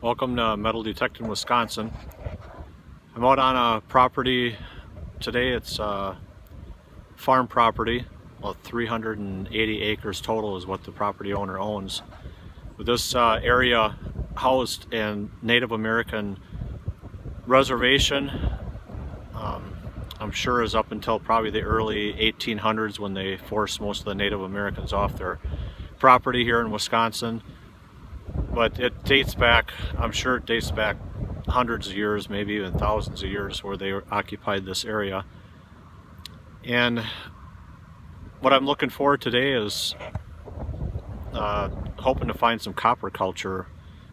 Welcome to Metal Detecting Wisconsin. I'm out on a property today. It's a farm property. Well, 380 acres total is what the property owner owns. With this area housed in Native American reservation, I'm sure is up until probably the early 1800s when they forced most of the Native Americans off their property here in Wisconsin. But it dates back, I'm sure it dates back hundreds of years, maybe even thousands of years, where they occupied this area. And what I'm looking for today is hoping to find some copper culture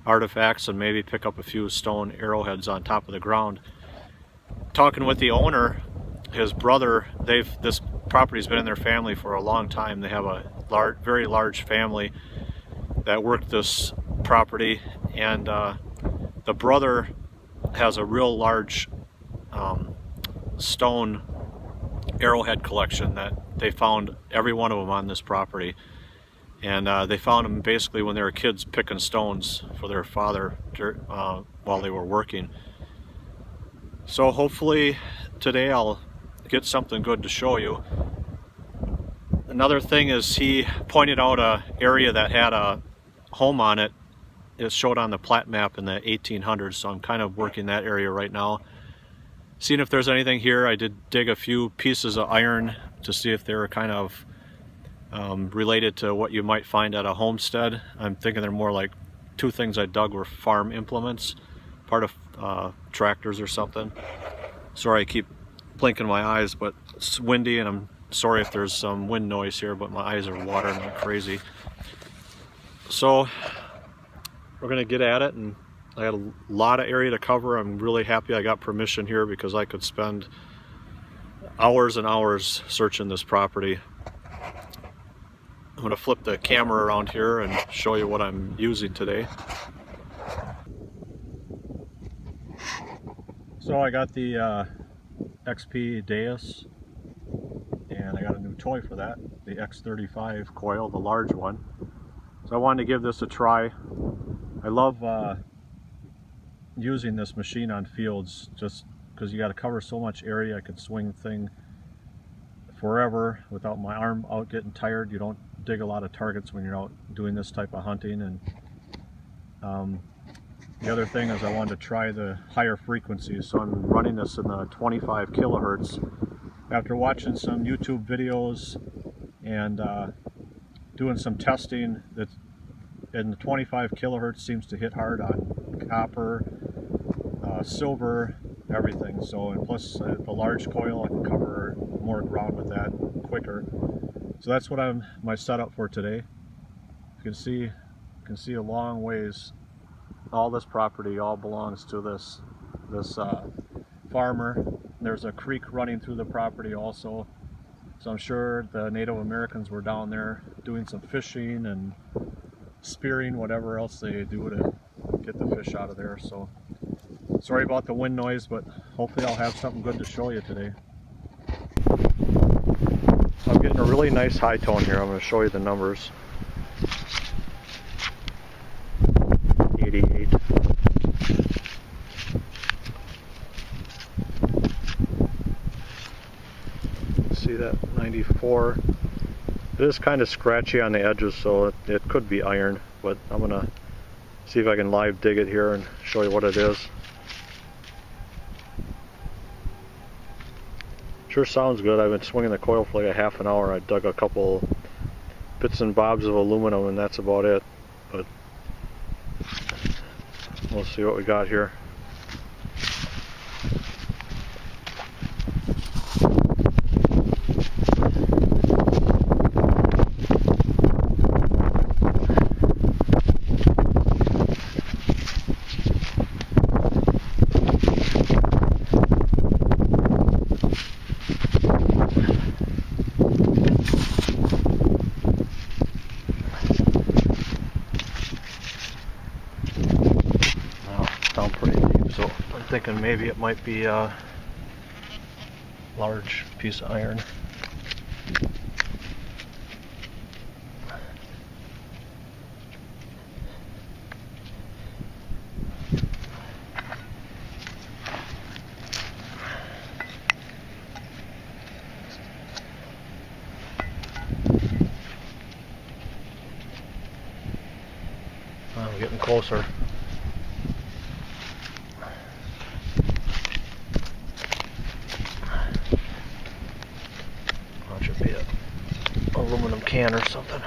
artifacts and maybe pick up a few stone arrowheads on top of the ground. Talking with the owner, his brother, this property's been in their family for a long time. They have a very large family that worked this property, and the brother has a real large stone arrowhead collection that they found every one of them on this property. And they found them basically when they were kids picking stones for their father while they were working. So hopefully today I'll get something good to show you. Another thing is he pointed out an area that had a home on it. It showed on the plat map in the 1800s, so I'm kind of working that area right now. Seeing if there's anything here. I did dig a few pieces of iron to see if they were kind of related to what you might find at a homestead. I'm thinking they're more like two things I dug were farm implements, part of tractors or something. Sorry I keep blinking my eyes, but it's windy and I'm sorry if there's some wind noise here, but my eyes are watering like crazy. So we're gonna get at it, and I had a lot of area to cover. I'm really happy I got permission here because I could spend hours and hours searching this property. I'm gonna flip the camera around here and show you what I'm using today. So I got the XP Deus, and I got a new toy for that, the X35 coil, the large one. So I wanted to give this a try. I love using this machine on fields just because you got to cover so much area. I could swing thing forever without my arm out getting tired. You don't dig a lot of targets when you're out doing this type of hunting. And the other thing is I wanted to try the higher frequencies, so I'm running this in the 25 kilohertz. After watching some YouTube videos and doing some testing, that in the 25 kilohertz seems to hit hard on copper, silver, everything. So, and plus the large coil, I can cover more ground with that quicker. So that's what my setup for today. You can see a long ways. All this property all belongs to this farmer. There's a creek running through the property also. So I'm sure the Native Americans were down there doing some fishing and spearing, whatever else they do to get the fish out of there. So sorry about the wind noise, but hopefully I'll have something good to show you today. I'm getting a really nice high tone here. I'm going to show you the numbers. 88. See that? 94. It is kind of scratchy on the edges, so it could be iron, but I'm gonna see if I can live dig it here and show you what it is. Sure sounds good. I've been swinging the coil for like a half an hour. I dug a couple bits and bobs of aluminum and that's about it, but we'll see what we got here. Down pretty deep, so I'm thinking maybe it might be a large piece of iron. getting closer. That should be an aluminum can or something.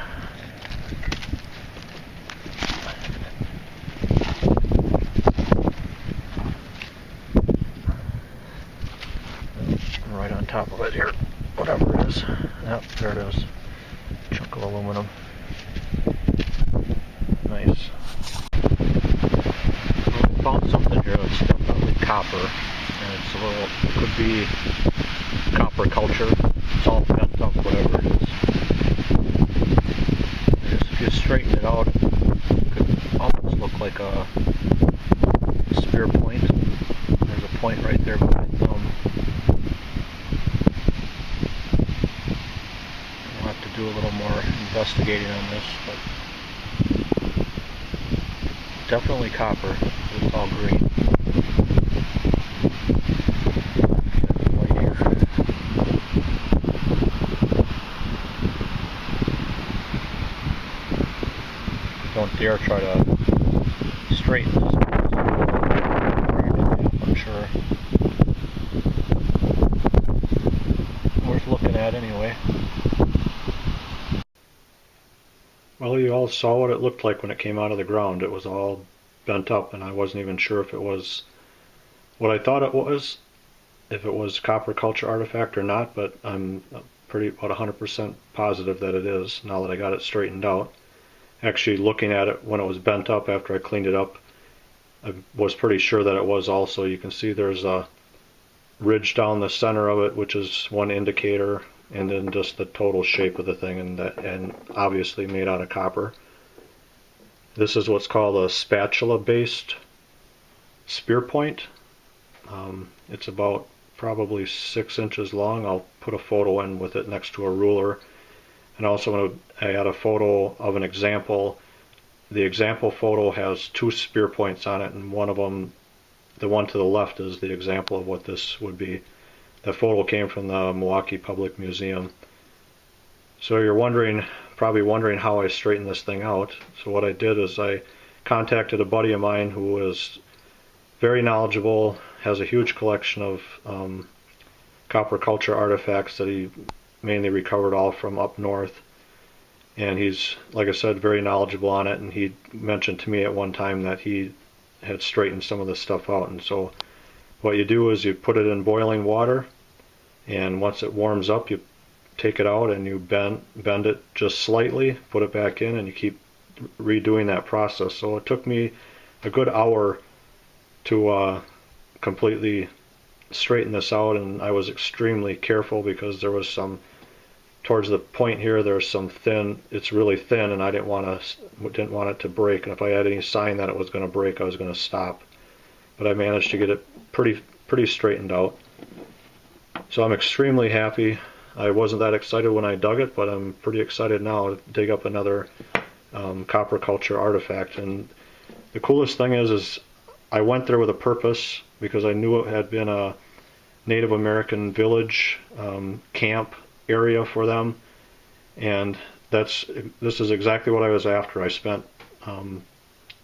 Right on top of it here, whatever it is. Yep, there it is. Chunk of aluminum. Nice. Well, we found something here that's definitely copper, and it's a little, could be copper culture. It's all bent up, whatever it is. Just, if you straighten it out, it could almost look like a spear point. There's a point right there by my thumb. I'll have to do a little more investigating on this, but definitely copper. It's all green. Right here. Don't dare try to straighten this. I'm sure. Worth looking at anyway. Well, you all saw what it looked like when it came out of the ground. It was all bent up, and I wasn't even sure if it was what I thought it was, if it was copper culture artifact or not, but I'm pretty about 100% positive that it is, now that I got it straightened out. Actually, looking at it when it was bent up after I cleaned it up, I was pretty sure that it was also. You can see there's a ridge down the center of it, which is one indicator, and then just the total shape of the thing, and obviously made out of copper. This is what's called a spatula-based spear point. It's about probably 6 inches long. I'll put a photo in with it next to a ruler. And also I had a photo of an example. The example photo has 2 spear points on it, and one of them, the one to the left, is the example of what this would be. The photo came from the Milwaukee Public Museum. So you're probably wondering how I straightened this thing out. So what I did is I contacted a buddy of mine who is very knowledgeable, has a huge collection of copper culture artifacts that he mainly recovered all from up north. And he's, like I said, very knowledgeable on it, and he mentioned to me at one time that he had straightened some of this stuff out. And so what you do is you put it in boiling water, and once it warms up, you take it out and you bend it just slightly, put it back in, and you keep redoing that process. So it took me a good hour to completely straighten this out, and I was extremely careful because there was some, towards the point here, there's some thin, it's really thin, and I didn't want it to break, and if I had any sign that it was going to break, I was going to stop. But I managed to get it pretty straightened out. So I'm extremely happy. I wasn't that excited when I dug it, but I'm pretty excited now to dig up another copper culture artifact. And the coolest thing is I went there with a purpose, because I knew it had been a Native American village camp area for them, and this is exactly what I was after. I spent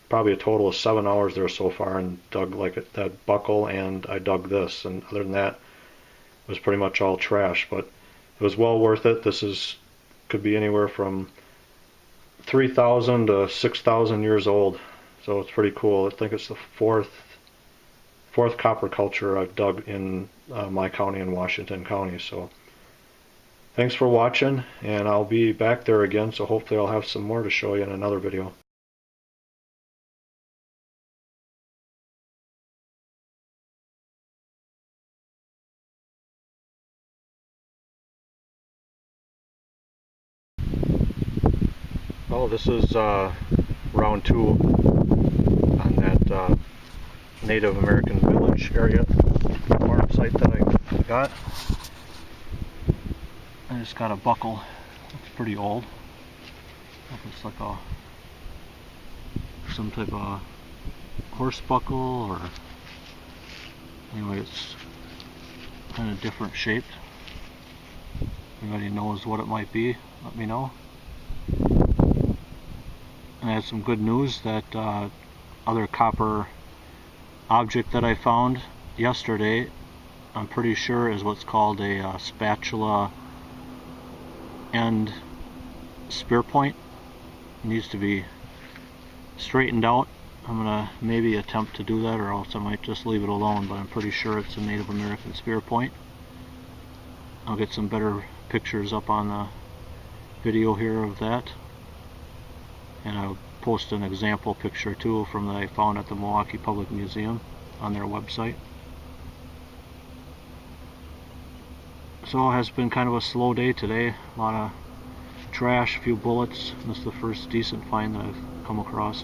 probably a total of 7 hours there so far, and dug like that buckle, and I dug this, and other than that it was pretty much all trash, but it was well worth it. This could be anywhere from 3,000 to 6,000 years old, so it's pretty cool. I think it's the fourth copper culture I've dug in my county, in Washington County. So thanks for watching, and I'll be back there again, so hopefully I'll have some more to show you in another video. Oh, this is round 2 on that Native American village area farm site that I got. I just got a buckle. It's pretty old. It's like some type of horse buckle, or anyway, it's kind of different shaped. If anybody knows what it might be, let me know. And I had some good news that other copper object that I found yesterday, I'm pretty sure is what's called a spatula end spear point. It needs to be straightened out. I'm gonna maybe attempt to do that, or else I might just leave it alone, but I'm pretty sure it's a Native American spear point. I'll get some better pictures up on the video here of that, and I'll post an example picture too from that I found at the Milwaukee Public Museum on their website. So it has been kind of a slow day today. A lot of trash, a few bullets. This is the first decent find that I've come across.